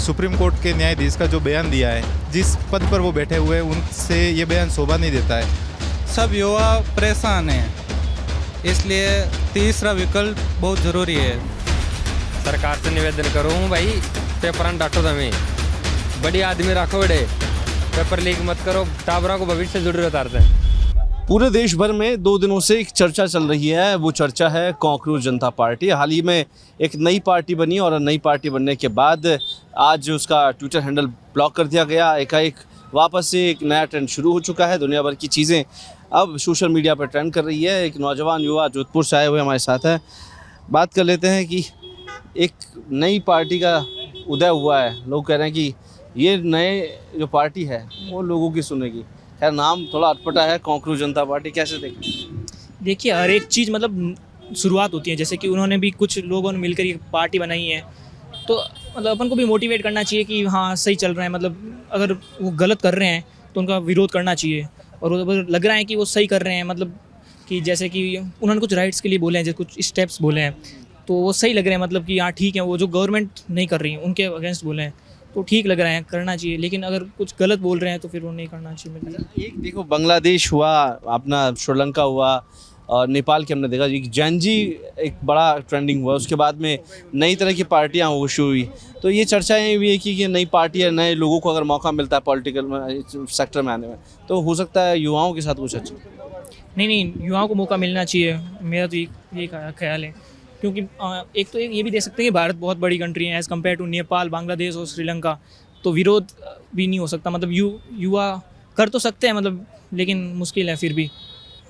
Supreme court के न्यायाधीश का जो बयान दिया है, जिस पद पर वो बैठे हुए हैं उनसे ये बयान शोभा नहीं देता है। सब युवा परेशान हैं, इसलिए तीसरा विकल्प बहुत ज़रूरी है। सरकार से निवेदन करूँ भाई, पेपर डांटो तुम्हें, बड़ी आदमी रखो, बड़े पेपर लीक मत करो, टाबरा को भविष्य से जुड़े उतारते हैं। पूरे देश भर में 2 दिनों से एक चर्चा चल रही है, वो चर्चा है कॉकरोच जनता पार्टी। हाल ही में एक नई पार्टी बनी और नई पार्टी बनने के बाद आज उसका ट्विटर हैंडल ब्लॉक कर दिया गया। एकाएक वापस से एक नया ट्रेंड शुरू हो चुका है। दुनिया भर की चीज़ें अब सोशल मीडिया पर ट्रेंड कर रही है। एक नौजवान युवा जोधपुर से आए हुए हमारे साथ है, बात कर लेते हैं कि एक नई पार्टी का उदय हुआ है। लोग कह रहे हैं कि ये नए जो पार्टी है वो लोगों की सुनेगी। खैर, नाम थोड़ा अटपटा है, कॉकरोच जनता पार्टी, कैसे देखें? देखिए, हर एक चीज़ मतलब शुरुआत होती है। जैसे कि उन्होंने भी कुछ लोगों ने मिलकर ये पार्टी बनाई है, तो मतलब अपन को भी मोटिवेट करना चाहिए कि हाँ सही चल रहा है। मतलब अगर वो गलत कर रहे हैं तो उनका विरोध करना चाहिए, और अगर लग रहा है कि वो सही कर रहे हैं, मतलब कि जैसे कि उन्होंने कुछ राइट्स के लिए बोले हैं, जैसे कुछ स्टेप्स बोले हैं, तो वो सही लग रहे हैं। मतलब कि हाँ ठीक है, वो जो गवर्नमेंट नहीं कर रही है उनके अगेंस्ट बोले हैं तो ठीक लग रहा है, करना चाहिए। लेकिन अगर कुछ गलत बोल रहे हैं तो फिर वो नहीं करना चाहिए। एक देखो, बांग्लादेश हुआ, अपना श्रीलंका हुआ और नेपाल के हमने देखा जी, जैनजी एक बड़ा ट्रेंडिंग हुआ। उसके बाद में नई तरह की पार्टियाँ शुरू हुई। तो ये चर्चाएं भी है कि नई पार्टी है, नए लोगों को अगर मौका मिलता है पॉलिटिकल सेक्टर में आने में, तो हो सकता है युवाओं के साथ कुछ अच्छा। नहीं, युवाओं को मौका मिलना चाहिए, मेरा तो ये ख्याल है। क्योंकि एक तो ये भी देख सकते हैं कि भारत बहुत बड़ी कंट्री है as compared to Nepal, Bangladesh और श्रीलंका, तो विरोध भी नहीं हो सकता। मतलब युवा कर तो सकते हैं, मतलब लेकिन मुश्किल है फिर भी।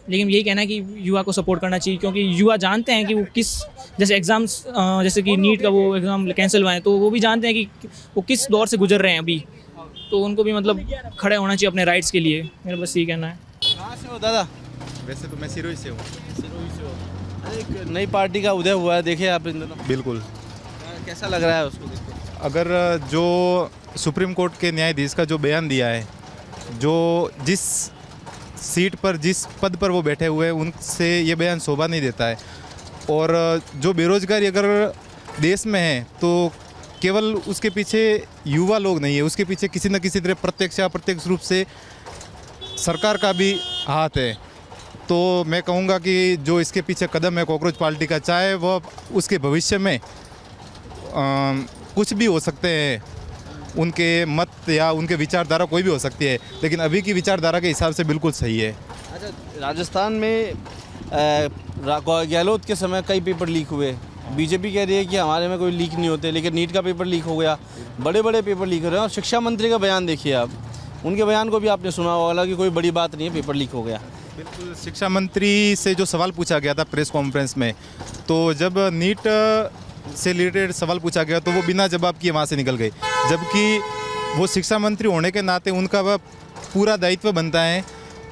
लेकिन यही कहना है कि युवा को सपोर्ट करना चाहिए, क्योंकि युवा जानते हैं कि वो किस, जैसे एग्ज़ाम्स, जैसे कि नीट का वो एग्ज़ाम कैंसिल हुआ है, तो वो भी जानते हैं कि वो किस दौर से गुजर रहे हैं अभी, तो उनको भी मतलब खड़े होना चाहिए अपने राइट्स के लिए। मेरा बस यही कहना है। कहाँ से हो दादा? वैसे तो मैं सिरोही से हूँ। एक नई पार्टी का उदय हुआ है, देखे आप इन दिनों? बिल्कुल। कैसा लग रहा है उसको देखकर? अगर जो सुप्रीम कोर्ट के न्यायाधीश का जो बयान दिया है, जो जिस सीट पर, जिस पद पर वो बैठे हुए हैं उनसे ये बयान शोभा नहीं देता है। और जो बेरोजगारी अगर देश में है तो केवल उसके पीछे युवा लोग नहीं है, उसके पीछे किसी न किसी तरह प्रत्यक्ष या अप्रत्यक्ष रूप से सरकार का भी हाथ है। तो मैं कहूँगा कि जो इसके पीछे कदम है कॉकरोच पार्टी का, चाहे वो उसके भविष्य में कुछ भी हो सकते हैं, उनके मत या उनके विचारधारा कोई भी हो सकती है, लेकिन अभी की विचारधारा के हिसाब से बिल्कुल सही है। अच्छा, राजस्थान में गहलोत के समय कई पेपर लीक हुए। बीजेपी कह रही है कि हमारे में कोई लीक नहीं होते, लेकिन नीट का पेपर लीक हो गया, बड़े बड़े पेपर लीक हो रहे हैं। और शिक्षा मंत्री का बयान देखिए आप, उनके बयान को भी आपने सुना होगा कि कोई बड़ी बात नहीं है, पेपर लीक हो गया। बिल्कुल। शिक्षा मंत्री से जो सवाल पूछा गया था प्रेस कॉन्फ्रेंस में, तो जब नीट से रिलेटेड सवाल पूछा गया तो वो बिना जवाब किए वहाँ से निकल गए, जबकि वो शिक्षा मंत्री होने के नाते उनका वह पूरा दायित्व बनता है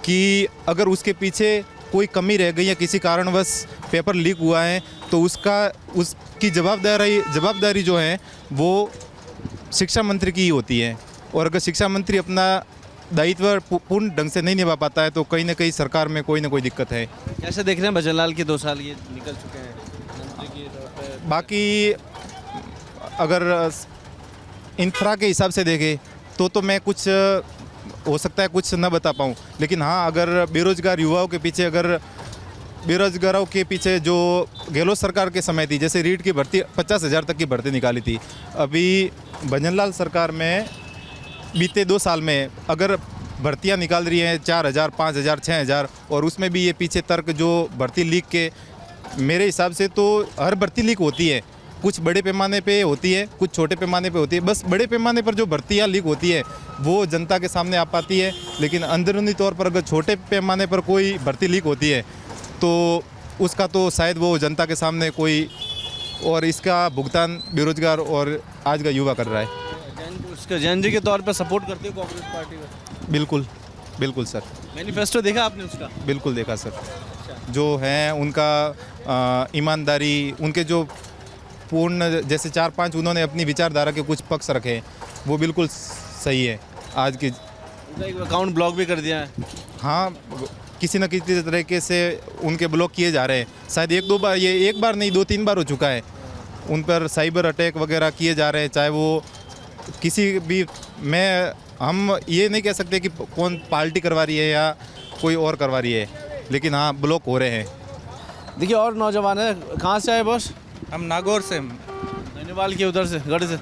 कि अगर उसके पीछे कोई कमी रह गई या किसी कारणवश पेपर लीक हुआ है तो उसकी जवाबदारी जो है वो शिक्षा मंत्री की ही होती है। और अगर शिक्षा मंत्री अपना दायित्व पूर्ण ढंग से नहीं निभा पाता है तो कहीं ना कहीं सरकार में कोई ना कोई दिक्कत है। कैसे देख रहे हैं भजन लाल के 2 साल ये निकल चुके हैं? बाकी अगर इंफ्रा के हिसाब से देखें तो मैं कुछ हो सकता है कुछ न बता पाऊँ, लेकिन हाँ, अगर बेरोजगार युवाओं के पीछे, अगर बेरोजगारों के पीछे जो गहलोत सरकार के समय थी, जैसे रीट की भर्ती 50,000 तक की भर्ती निकाली थी, अभी भजनलाल सरकार में बीते 2 साल में अगर भर्तियां निकाल रही हैं 4,000, 5,000, 6,000, और उसमें भी ये पीछे तर्क जो भर्ती लीक के, मेरे हिसाब से तो हर भर्ती लीक होती है, कुछ बड़े पैमाने पे होती है, कुछ छोटे पैमाने पे होती है। बस बड़े पैमाने पर जो भर्तियां लीक होती है वो जनता के सामने आ पाती है, लेकिन अंदरूनी तौर पर अगर छोटे पैमाने पर कोई भर्ती लीक होती है तो उसका तो शायद वो जनता के सामने कोई, और इसका भुगतान बेरोजगार और आज का युवा कर रहा है। उसका जैन जी के तौर पर सपोर्ट करते हो कांग्रेस पार्टी को? बिल्कुल बिल्कुल सर। मैनिफेस्टो देखा आपने उसका? बिल्कुल देखा सर। जो है उनका ईमानदारी, उनके जो पूर्ण, जैसे 4-5 उन्होंने अपनी विचारधारा के कुछ पक्ष रखे, वो बिल्कुल सही है। आज की एक अकाउंट ब्लॉक भी कर दिया है। हाँ, किसी न किसी तरीके से उनके ब्लॉक किए जा रहे हैं। शायद 1-2 बार, ये एक बार नहीं 2-3 बार हो चुका है, उन पर साइबर अटैक वगैरह किए जा रहे हैं, चाहे वो किसी भी हम ये नहीं कह सकते कि कौन पार्टी करवा रही है या कोई और करवा रही है, लेकिन हाँ ब्लॉक हो रहे हैं। देखिए और नौजवान है, कहाँ से आए बॉस? हम नागौर से नैनीवाल के उधर से, गढ़ से।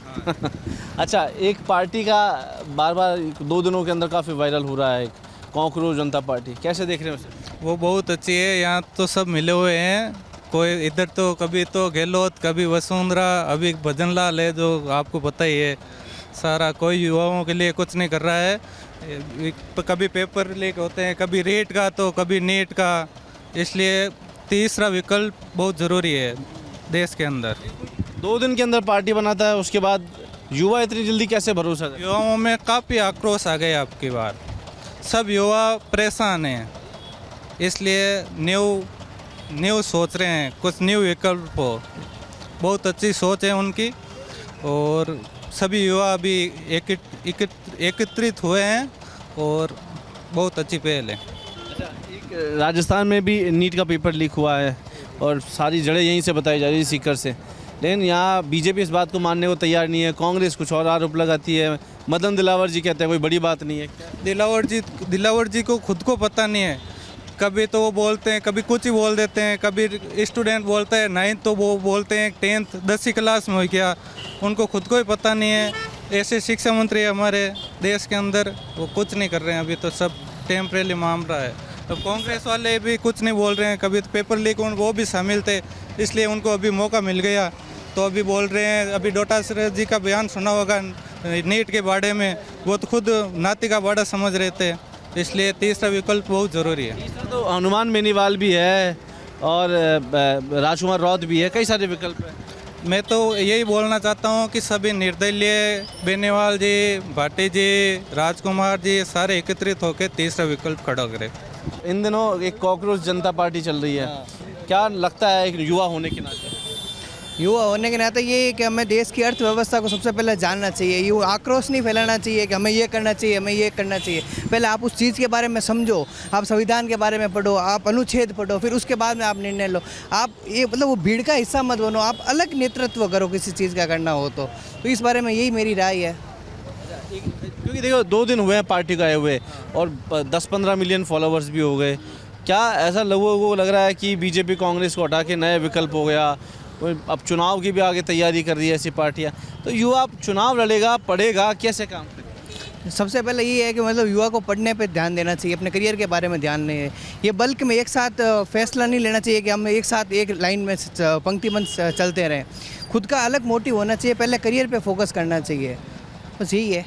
अच्छा, एक पार्टी का बार बार 2 दिनों के अंदर काफ़ी वायरल हो रहा है, कॉकरोच जनता पार्टी, कैसे देख रहे हैं उसे? वो बहुत अच्छी है। यहाँ तो सब मिले हुए हैं, कोई इधर तो कभी तो गहलोत, कभी वसुंधरा, अभी भजन लाल है जो आपको पता ही है। सारा कोई युवाओं के लिए कुछ नहीं कर रहा है। कभी पेपर लीक होते हैं, कभी रेट का तो कभी नेट का, इसलिए तीसरा विकल्प बहुत ज़रूरी है देश के अंदर। 2 दिन के अंदर पार्टी बनाता है, उसके बाद युवा इतनी जल्दी कैसे भरोसा करें? युवाओं में काफ़ी आक्रोश आ गया आपकी बार, सब युवा परेशान हैं, इसलिए न्यू सोच रहे हैं, कुछ न्यू विकल्प हो। बहुत अच्छी सोच है उनकी और सभी युवा अभी एकत्रित हुए हैं और बहुत अच्छी पहल है। एक राजस्थान में भी नीट का पेपर लीक हुआ है और सारी जड़ें यहीं से बताई जा रही है, सीकर से, लेकिन यहाँ बीजेपी इस बात को मानने को तैयार नहीं है। कांग्रेस कुछ और आरोप लगाती है, मदन दिलावर जी कहते हैं कोई बड़ी बात नहीं है। दिलावर जी को खुद को पता नहीं है, कभी तो वो बोलते हैं, कभी कुछ ही बोल देते हैं, कभी स्टूडेंट बोलता है 9th तो वो बोलते हैं 10th 10वीं क्लास में हो गया, उनको खुद को ही पता नहीं है। ऐसे शिक्षा मंत्री हमारे देश के अंदर, वो कुछ नहीं कर रहे हैं, अभी तो सब टेम्परेरी मामला है। तो कांग्रेस वाले भी कुछ नहीं बोल रहे हैं, कभी तो पेपर लीक वो भी शामिल थे, इसलिए उनको अभी मौका मिल गया तो अभी बोल रहे हैं। अभी डोटासरा जी का बयान सुना होगा नीट के बारे में, वो तो खुद नाती का बाड़ा समझ रहे थे, इसलिए तीसरा विकल्प बहुत ज़रूरी है। तो हनुमान बेनीवाल भी है और राजकुमार रौत भी है, कई सारे विकल्प हैं। मैं तो यही बोलना चाहता हूँ कि सभी निर्दलीय, बेनीवाल जी, भाटी जी, राजकुमार जी, सारे एकत्रित होकर तीसरा विकल्प खड़ा करें। इन दिनों एक कॉकरोच जनता पार्टी चल रही है, क्या लगता है एक युवा होने के नाते? युवा होने के नाते ये है कि हमें देश की अर्थव्यवस्था को सबसे पहले जानना चाहिए। ये आक्रोश नहीं फैलाना चाहिए कि हमें ये करना चाहिए, हमें ये करना चाहिए। पहले आप उस चीज़ के बारे में समझो, आप संविधान के बारे में पढ़ो, आप अनुच्छेद पढ़ो, फिर उसके बाद में आप निर्णय लो। आप ये मतलब वो भीड़ का हिस्सा मत बनो, आप अलग नेतृत्व करो किसी चीज़ का करना हो तो इस बारे में यही मेरी राय है। क्योंकि देखो 2 दिन हुए हैं पार्टी को आए हुए और 10-15 मिलियन फॉलोवर्स भी हो गए। क्या ऐसा लोगों को लग रहा है कि बीजेपी कांग्रेस को हटा के नया विकल्प हो गया? अब चुनाव की भी आगे तैयारी कर रही है ऐसी पार्टियां, तो युवा चुनाव लड़ेगा, पढ़ेगा, कैसे काम करेगा? सबसे पहले ये है कि मतलब युवा को पढ़ने पे ध्यान देना चाहिए, अपने करियर के बारे में ध्यान नहीं है। ये बल्क में एक साथ फैसला नहीं लेना चाहिए कि हम एक साथ एक लाइन में पंक्तिबंद चलते रहें। खुद का अलग मोटिव होना चाहिए, पहले करियर पे फोकस करना चाहिए, बस यही है।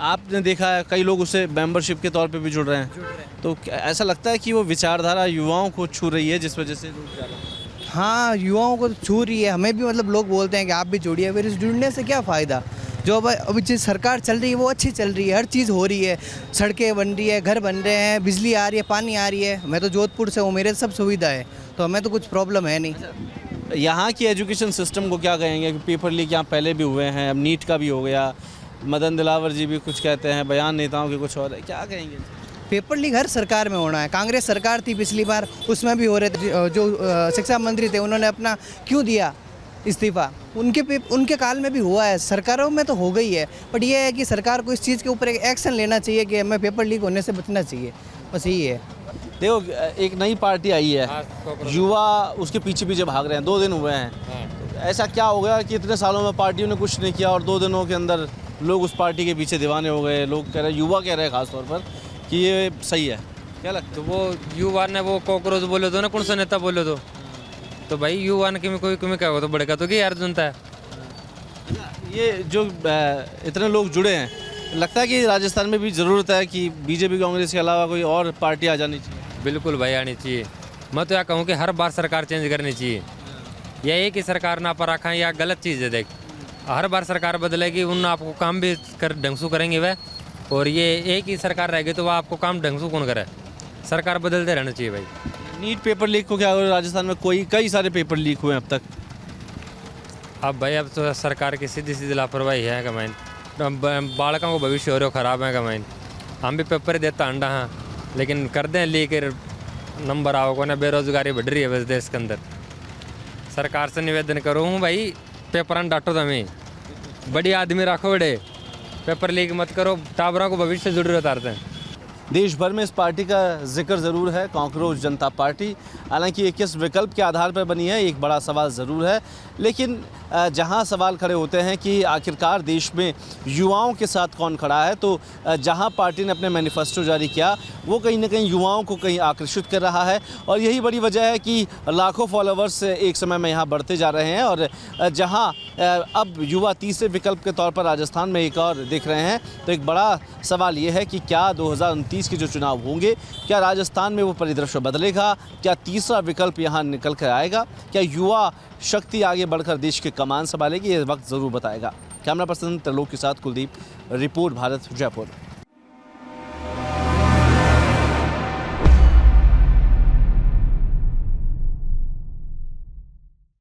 आपने देखा है कई लोग उससे मेंबरशिप के तौर पे भी जुड़ रहे हैं, तो ऐसा लगता है कि वो विचारधारा युवाओं को छू रही है जिस वजह से लोग जा रहे हैं? हाँ, युवाओं को छू रही है। हमें भी मतलब लोग बोलते हैं कि आप भी जुड़िए, फिर इस जुड़ने से क्या फ़ायदा? जो अभी जिस सरकार चल रही है वो अच्छी चल रही है, हर चीज़ हो रही है, सड़कें बन रही है, घर बन रहे हैं, बिजली आ रही है, पानी आ रही है। मैं तो जोधपुर से हूँ, मेरे सब सुविधा है, तो हमें तो कुछ प्रॉब्लम है नहीं। यहाँ की एजुकेशन सिस्टम को क्या कहेंगे कि पेपर लीक यहाँ पहले भी हुए हैं, अब नीट का भी हो गया, मदन दिलावर जी भी कुछ कहते हैं, बयान नेताओं के कुछ और है, क्या कहेंगे? पेपर लीक हर सरकार में होना है। कांग्रेस सरकार थी पिछली बार, उसमें भी हो रहे थे। जो शिक्षा मंत्री थे उन्होंने अपना क्यों दिया इस्तीफा, उनके काल में भी हुआ है, सरकारों में तो हो गई है। बट ये है कि सरकार को इस चीज़ के ऊपर एक एक्शन लेना चाहिए कि हमें पेपर लीक होने से बचना चाहिए, बस यही है। देखो एक नई पार्टी आई है, युवा उसके पीछे पीछे भाग रहे हैं, 2 दिन हुए हैं। ऐसा क्या हो गया कि इतने सालों में पार्टियों ने कुछ नहीं किया और 2 दिनों के अंदर लोग उस पार्टी के पीछे दीवाने हो गए? लोग कह रहे हैं, युवा कह रहे हैं खासतौर पर कि ये सही है, क्या लगता है? तो वो युवा ने वो कॉकरोच बोले तो ना, कौन सा नेता बोले तो भाई युवा ने कोई क्या हो तो बड़े का तो क्या यार जनता है। ये जो इतने लोग जुड़े हैं, लगता है कि राजस्थान में भी ज़रूरत है कि बीजेपी कांग्रेस के अलावा कोई और पार्टी आ जानी चाहिए? बिल्कुल भाई, आनी चाहिए। मैं तो यह कहूँ कि हर बार सरकार चेंज करनी चाहिए। यह एक ही सरकार ना पर रखा या गलत चीज़ है। देख, हर बार सरकार बदलेगी, उन आपको काम भी कर ढंग से करेंगे वह, और ये एक ही सरकार रहेगी तो वह आपको काम ढंग से कौन करे? सरकार बदलते रहना चाहिए भाई। नीट पेपर लीक को क्या हो, राजस्थान में कई सारे पेपर लीक हुए हैं अब तक। अब भाई अब तो सरकार की सीधी लापरवाही है कमाइन, बालकों को भविष्य हो रहा खराब है कमाइन। हम भी पेपर देता अंडा हाँ, लेकिन कर दें लेकर नंबर आओ को ना, बेरोजगारी बढ़ रही है बस देश के अंदर। सरकार से निवेदन करूँ भाई, पेपर डांटो तो हमें बड़ी आदमी रखो बड़े, पेपर लीक मत करो, टाबरों को भविष्य से जरूरत आते हैं। देश भर में इस पार्टी का जिक्र ज़रूर है, कॉकरोच जनता पार्टी। हालांकि ये किस विकल्प के आधार पर बनी है, एक बड़ा सवाल ज़रूर है। लेकिन जहां सवाल खड़े होते हैं कि आखिरकार देश में युवाओं के साथ कौन खड़ा है, तो जहां पार्टी ने अपने मैनिफेस्टो जारी किया वो कहीं ना कहीं युवाओं को कहीं आकर्षित कर रहा है। और यही बड़ी वजह है कि लाखों फॉलोवर्स एक समय में यहाँ बढ़ते जा रहे हैं। और जहाँ अब युवा तीसरे विकल्प के तौर पर राजस्थान में एक और दिख रहे हैं, तो एक बड़ा सवाल ये है कि क्या 2029 के जो चुनाव होंगे, क्या राजस्थान में वो परिदृश्य बदलेगा? क्या तीसरा विकल्प यहाँ निकल कर आएगा? क्या युवा शक्ति आगे बढ़कर देश के कमान संभालेगी? ये वक्त ज़रूर बताएगा। कैमरा पर्सन त्रिलोक के साथ कुलदीप, रिपोर्ट भारत, जयपुर।